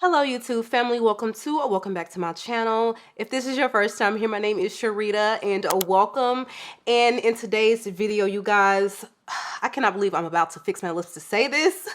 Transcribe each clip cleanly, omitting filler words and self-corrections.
Hello YouTube family, welcome to or welcome back to my channel. If this is your first time here, my name is Sharita and welcome. And in today's video, you guys, I cannot believe I'm about to fix my lips to say this,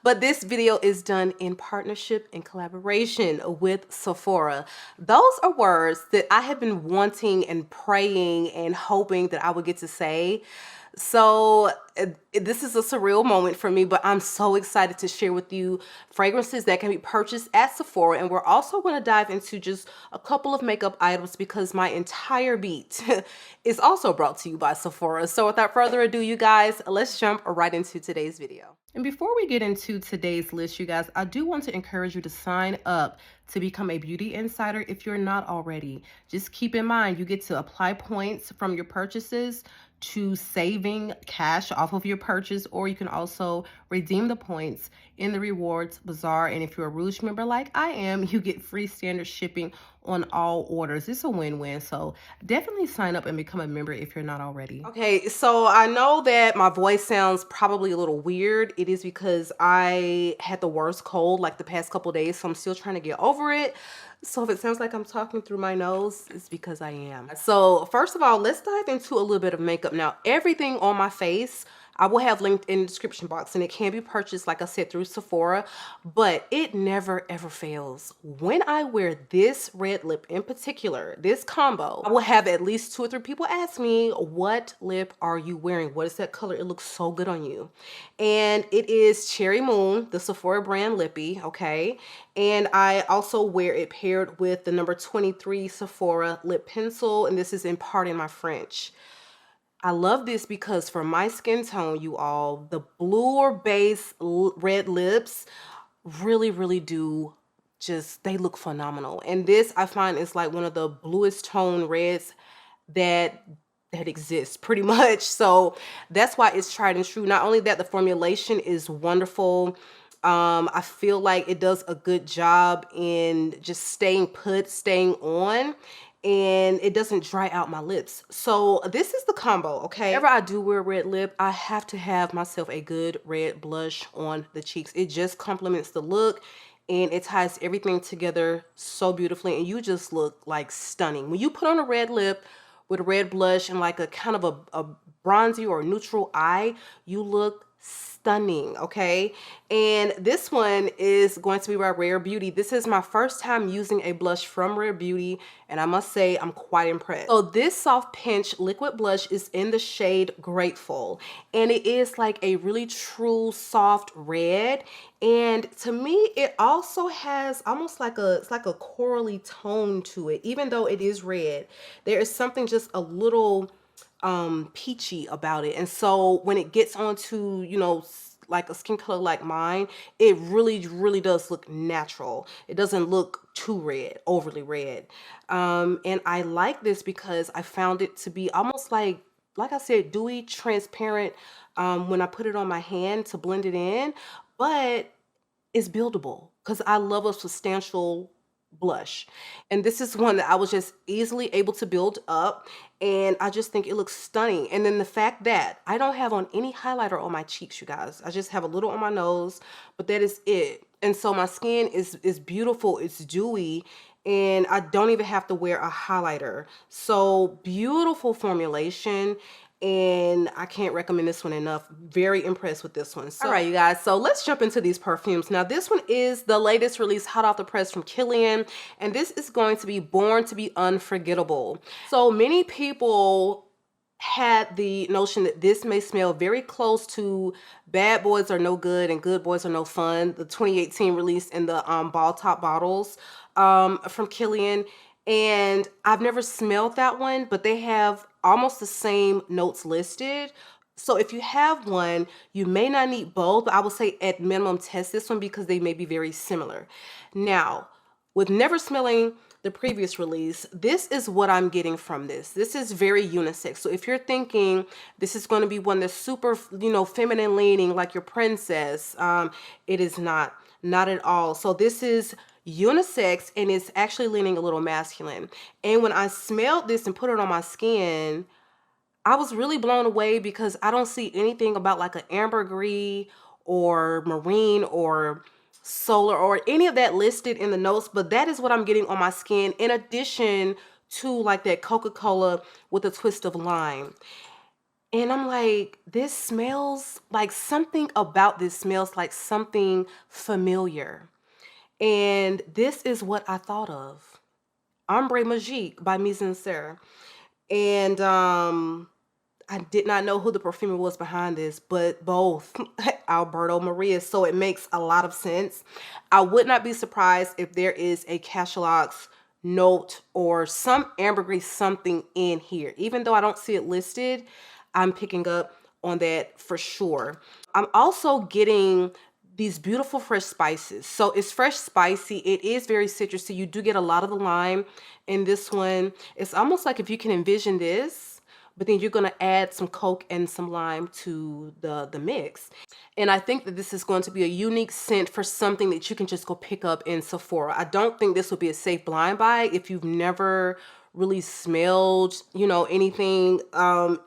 but this video is done in partnership and collaboration with Sephora. Those are words that I have been wanting and praying and hoping that I would get to say. So this is a surreal moment for me, but I'm so excited to share with you fragrances that can be purchased at Sephora. And we're also going to dive into just a couple of makeup items because my entire beat is also brought to you by Sephora. So without further ado, you guys, let's jump right into today's video. And before we get into today's list, you guys, I do want to encourage you to sign up to become a beauty insider if you're not already. Just keep in mind, you get to apply points from your purchases to saving cash off of your purchase, or you can also redeem the points in the rewards bazaar. And if you're a Rouge member like I am, you get free standard shipping on all orders. It's a win-win, so definitely sign up and become a member if you're not already. Okay, so I know that my voice sounds probably a little weird. It is because I had the worst cold like the past couple days, so I'm still trying to get over it. So if it sounds like I'm talking through my nose, it's because I am. So first of all, let's dive into a little bit of makeup. Now, everything on my face, I will have linked in the description box, and it can be purchased, like I said, through Sephora, but it never ever fails. When I wear this red lip in particular, this combo, I will have at least 2 or 3 people ask me, what lip are you wearing? What is that color? It looks so good on you. And it is Cherry Moon, the Sephora brand lippy, okay? And I also wear it paired with the number 23 Sephora lip pencil, and this is in Pardon My French. I love this because for my skin tone, you all, the bluer base red lips really do just, they look phenomenal. And this I find is like one of the bluest tone reds that exists pretty much. So that's why it's tried and true. Not only that, the formulation is wonderful. I feel like it does a good job in just staying put, staying on, and it doesn't dry out my lips. So this is the combo, okay? Whenever I do wear a red lip, I have to have myself a good red blush on the cheeks. It just complements the look and it ties everything together so beautifully, and you just look like stunning. When you put on a red lip with a red blush and like a kind of a bronzy or neutral eye, you look stunning, okay? And this one is going to be by Rare Beauty. This is my first time using a blush from Rare Beauty, and I must say I'm quite impressed. So this soft pinch liquid blush is in the shade Grateful, and it is like a really true soft red. And to me, it also has almost like it's like a corally tone to it. Even though it is red, there is something just a little peachy about it. And so when it gets onto, you know, like a skin color like mine, it really does look natural. It doesn't look too red, overly red. And I like this because I found it to be almost like I said, dewy, transparent when I put it on my hand to blend it in, but it's buildable because I love a substantial blush. And this is one that I was just easily able to build up, and I just think it looks stunning. And then the fact that I don't have on any highlighter on my cheeks, you guys. I just have a little on my nose, but that is it. And so my skin is beautiful, it's dewy, and I don't even have to wear a highlighter. So beautiful formulation, and I can't recommend this one enough. Very impressed with this one. So, all right, you guys, so let's jump into these perfumes. Now, this one is the latest release, hot off the press from Kilian, and this is going to be Born to be Unforgettable. So many people had the notion that this may smell very close to Bad Boys Are No Good and Good Boys Are No Fun, the 2018 release in the ball top bottles from Kilian. And I've never smelled that one, but they have almost the same notes listed. So if you have one, you may not need both, but I would say at minimum test this one because they may be very similar. Now, with never smelling the previous release, this is what I'm getting from this. This is very unisex. So if you're thinking this is going to be one that's super, you know, feminine leaning like your princess, it is not at all. So this is unisex, and it's actually leaning a little masculine. And when I smelled this and put it on my skin, I was really blown away because I don't see anything about like an ambergris or marine or solar or any of that listed in the notes, but that is what I'm getting on my skin, in addition to like that Coca-Cola with a twist of lime. And I'm like, this smells like, something about this smells like something familiar. And this is what I thought of. Ombre Magique by Mise en Serre. And I did not know who the perfumer was behind this, but both Alberto Maria. So it makes a lot of sense. I would not be surprised if there is a Cachalox note or some ambergris something in here. Even though I don't see it listed, I'm picking up on that for sure. I'm also getting these beautiful fresh spices. So it's fresh spicy. It is very citrusy. You do get a lot of the lime in this one. It's almost like if you can envision this, but then you're gonna add some Coke and some lime to the mix. And I think that this is going to be a unique scent for something that you can just go pick up in Sephora. I don't think this would be a safe blind buy if you've never really smelled, you know, anything,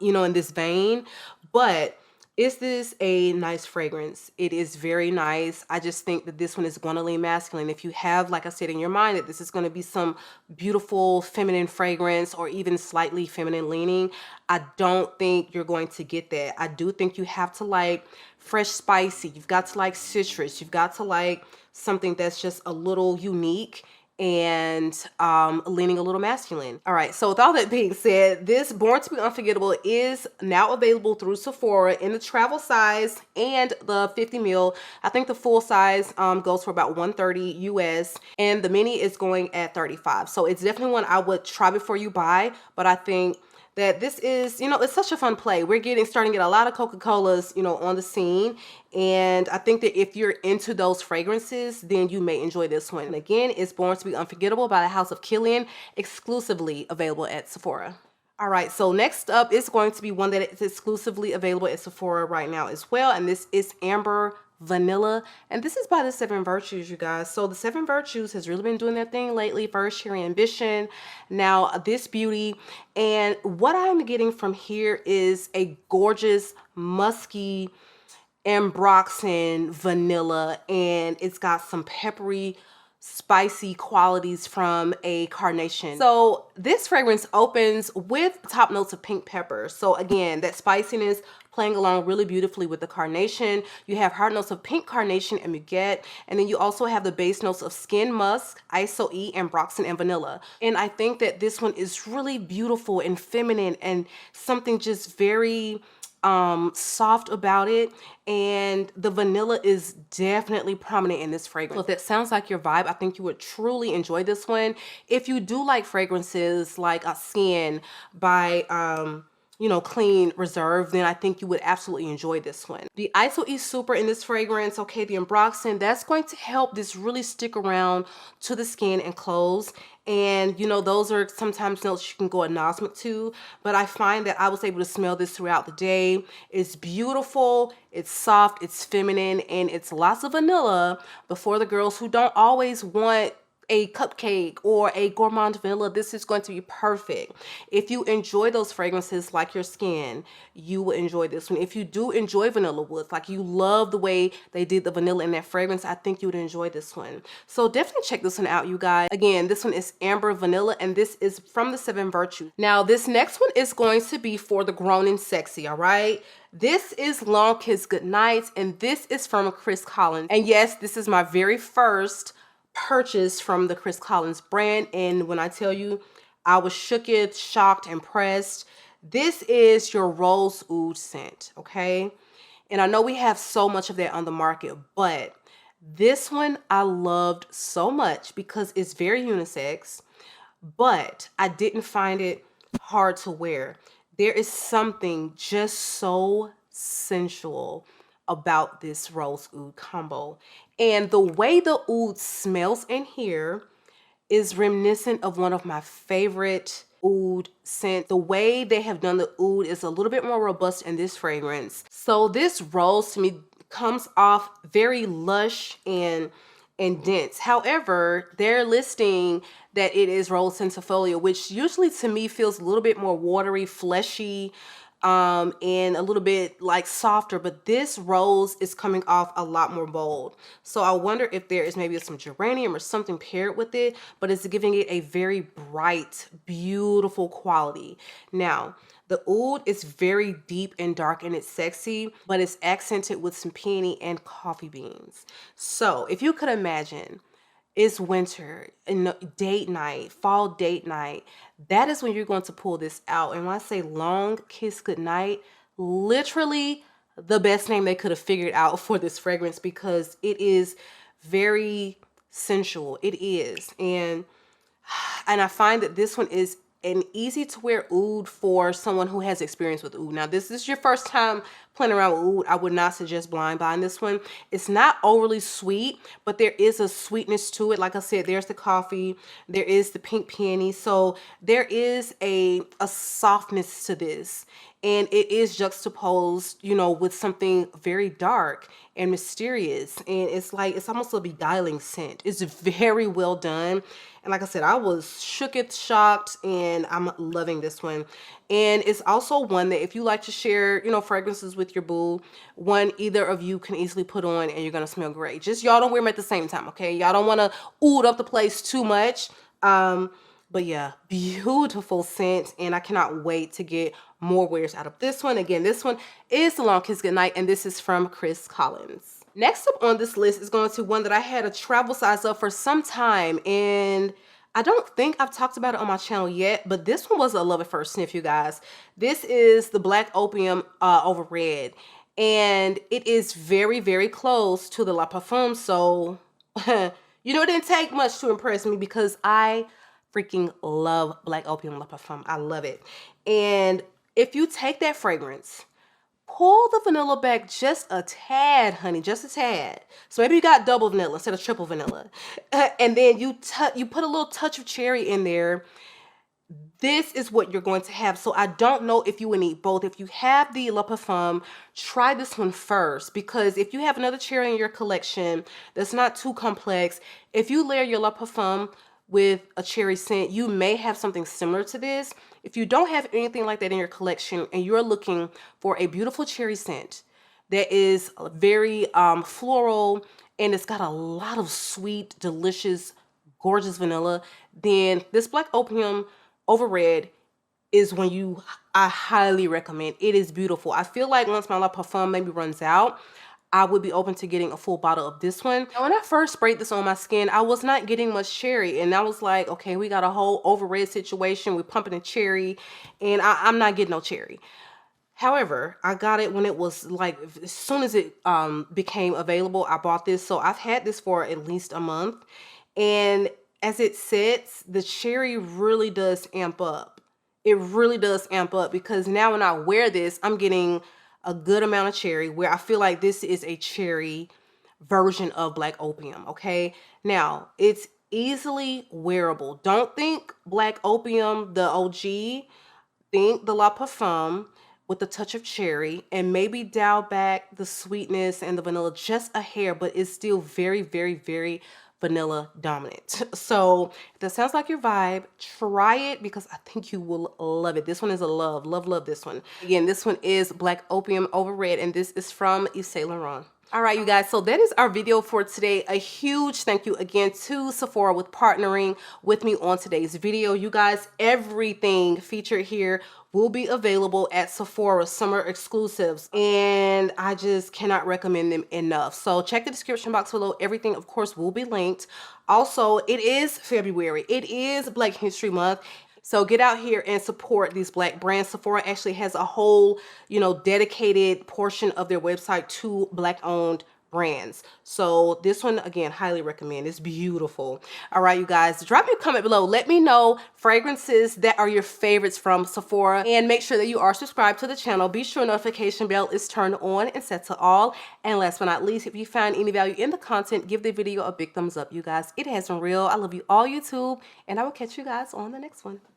you know, in this vein. But is this a nice fragrance? It is very nice. I just think that this one is going to lean masculine. If you have, like I said, in your mind that this is going to be some beautiful feminine fragrance or even slightly feminine leaning, I don't think you're going to get that. I do think you have to like fresh spicy. You've got to like citrus. You've got to like something that's just a little unique and leaning a little masculine. All right, so with all that being said, this Born to be Unforgettable is now available through Sephora in the travel size and the 50 ml. I think the full size goes for about $130 US, and the mini is going at $35. So it's definitely one I would try before you buy, but I think that this is, you know, it's such a fun play. We're starting to get a lot of Coca-Colas, you know, on the scene. And I think that if you're into those fragrances, then you may enjoy this one. And again, it's Born to be Unforgettable by the House of Kilian, exclusively available at Sephora. All right, so next up is going to be one that is exclusively available at Sephora right now as well. And this is Amber Vanilla, and this is by the Seven Virtues, you guys. So the Seven Virtues has really been doing their thing lately. First, Cherry Ambition, now this beauty. And what I'm getting from here is a gorgeous musky ambroxan vanilla, and it's got some peppery spicy qualities from a carnation. So this fragrance opens with top notes of pink pepper. So again, that spiciness playing along really beautifully with the carnation. You have heart notes of pink carnation and muguet, and then you also have the base notes of skin musk, ISO-E, ambroxan, and vanilla. And I think that this one is really beautiful and feminine and something just very soft about it, and the vanilla is definitely prominent in this fragrance. So if that sounds like your vibe, I think you would truly enjoy this one. If you do like fragrances like a Skin by you know, Clean Reserve, then I think you would absolutely enjoy this one. The ISO-E Super in this fragrance, okay, the ambroxan, that's going to help this really stick around to the skin and clothes. And you know, those are sometimes notes you can go anosmic to, but I find that I was able to smell this throughout the day. It's beautiful, it's soft, it's feminine, and it's lots of vanilla. But for the girls who don't always want a cupcake or a gourmand vanilla, this is going to be perfect. If you enjoy those fragrances like your skin, you will enjoy this one. If you do enjoy vanilla woods, like you love the way they did the vanilla in that fragrance, I think you would enjoy this one. So definitely check this one out, you guys. Again, this one is Amber Vanilla, and this is from the Seven Virtues. Now this next one is going to be for the grown and sexy, all right? This is Long Kiss Goodnight, and this is from Chris Collins. And yes, this is my very first purchase from the Chris Collins brand, and when I tell you I was shooketh, shocked, impressed. This is your rose oud scent, okay? And I know we have so much of that on the market, but this one I loved so much because it's very unisex, but I didn't find it hard to wear. There is something just so sensual about this rose oud combo. And the way the oud smells in here is reminiscent of one of my favorite oud scents. The way they have done the oud is a little bit more robust in this fragrance. So this rose to me comes off very lush and dense. However, they're listing that it is rose sensifolia, which usually to me feels a little bit more watery, fleshy, and a little bit like softer, but this rose is coming off a lot more bold. So I wonder if there is maybe some geranium or something paired with it, but it's giving it a very bright, beautiful quality. Now, the oud is very deep and dark and it's sexy, but it's accented with some peony and coffee beans. So if you could imagine, it's winter and date night, fall date night. That is when you're going to pull this out. And when I say long kiss goodnight, literally the best name they could have figured out for this fragrance, because it is very sensual. It is. And I find that this one is an easy to wear oud for someone who has experience with oud. Now, this is your first time playing around with oud. I would not suggest blind buying this one. It's not overly sweet, but there is a sweetness to it. Like I said, there's the coffee, there is the pink peony. So there is a softness to this. And it is juxtaposed, you know, with something very dark and mysterious. And it's like, it's almost a beguiling scent. It's very well done. And like I said, I was shocked, and I'm loving this one. And it's also one that if you like to share, you know, fragrances with your boo, one either of you can easily put on and you're going to smell great. Just y'all don't wear them at the same time, okay? Y'all don't want to oud up the place too much. But yeah, beautiful scent, and I cannot wait to get more wears out of this one. Again, this one is the Long Kiss Goodnight, and this is from Chris Collins. Next up on this list is going to one that I had a travel size of for some time, and I don't think I've talked about it on my channel yet, but this one was a love at first sniff, you guys. This is the Black Opium over Red, and it is very, very close to the La Parfum, so you know, it didn't take much to impress me because I freaking love Black Opium La Parfum. I love it. And if you take that fragrance, pull the vanilla back just a tad, honey, just a tad. So maybe you got double vanilla instead of triple vanilla. And then you put a little touch of cherry in there. This is what you're going to have. So I don't know if you would need both. If you have the La Parfum, try this one first, because if you have another cherry in your collection that's not too complex, if you layer your La Parfum with a cherry scent, you may have something similar to this. If you don't have anything like that in your collection and you're looking for a beautiful cherry scent that is very floral and it's got a lot of sweet, delicious, gorgeous vanilla, then this Black Opium over Red is one I highly recommend. It is beautiful. I feel like once my La Parfum maybe runs out, I would be open to getting a full bottle of this one. Now, when I first sprayed this on my skin, I was not getting much cherry. And I was like, okay, we got a whole over red situation. We're pumping a cherry. And I'm not getting no cherry. However, I got it when it was like, as soon as it became available, I bought this. So I've had this for at least a month. And as it sets, the cherry really does amp up. It really does amp up, because now when I wear this, I'm getting a good amount of cherry, where I feel like this is a cherry version of Black Opium, okay? Now, it's easily wearable. Don't think Black Opium, the OG. Think the La Parfum with a touch of cherry, and maybe dial back the sweetness and the vanilla just a hair, but it's still very, very, very vanilla dominant. So if that sounds like your vibe, try it, because I think you will love it. This one is a love, love, love this one. Again, this one is Black Opium over Red, and this is from Yves Saint Laurent. All right, you guys, so that is our video for today. A huge thank you again to Sephora with partnering with me on today's video. You guys, everything featured here will be available at Sephora Summer Exclusives, and I just cannot recommend them enough. So check the description box below. Everything, of course, will be linked. Also, it is February. It is Black History Month. So get out here and support these Black brands. Sephora actually has a whole, you know, dedicated portion of their website to Black owned brands. So this one, again, highly recommend. It's beautiful. All right, you guys, drop me a comment below. Let me know fragrances that are your favorites from Sephora, and make sure that you are subscribed to the channel. Be sure notification bell is turned on and set to all. And last but not least, if you find any value in the content, give the video a big thumbs up, you guys. It has been real. I love you all, YouTube, and I will catch you guys on the next one.